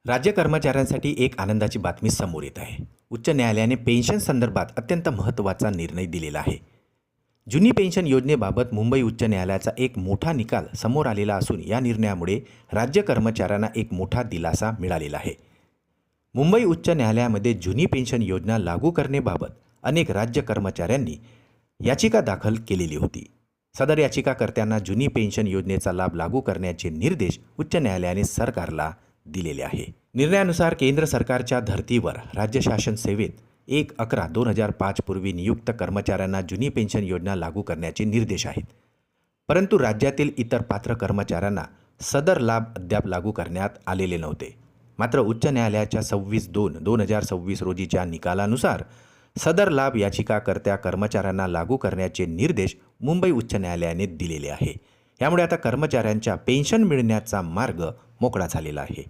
राज्य कर्मचाऱ्यांसाठी एक आनंदाची बातमी समोर येत आहे. उच्च न्यायालयाने पेन्शन संदर्भात अत्यंत महत्त्वाचा निर्णय दिलेला आहे. जुनी पेन्शन योजनेबाबत मुंबई उच्च न्यायालयाचा एक मोठा निकाल समोर आलेला असून या निर्णयामुळे राज्य कर्मचाऱ्यांना एक मोठा दिलासा मिळालेला आहे. मुंबई उच्च न्यायालयामध्ये जुनी पेन्शन योजना लागू करण्याबाबत अनेक राज्य कर्मचाऱ्यांनी याचिका दाखल केलेली होती. सदर याचिकाकर्त्यांना जुनी पेन्शन योजनेचा लाभ लागू करण्याचे निर्देश उच्च न्यायालयाने सरकारला दिलेले आहे. निर्णयानुसार केंद्र सरकारच्या धर्तीवर राज्य शासन सेवेत 1/11/2005 पूर्वी नियुक्त कर्मचाऱ्यांना जुनी पेन्शन योजना लागू करण्याचे निर्देश आहेत. परंतु राज्यातील इतर पात्र कर्मचाऱ्यांना सदर लाभ अद्याप लागू करण्यात आलेले नव्हते. मात्र उच्च न्यायालयाच्या 26/2/2026 रोजीच्या निकालानुसार सदर लाभ याचिकाकर्त्या कर्मचाऱ्यांना लागू करण्याचे निर्देश मुंबई उच्च न्यायालयाने दिलेले आहे. यामुळे आता कर्मचाऱ्यांच्या पेन्शन मिळण्याचा मार्ग मोकळा झालेला आहे.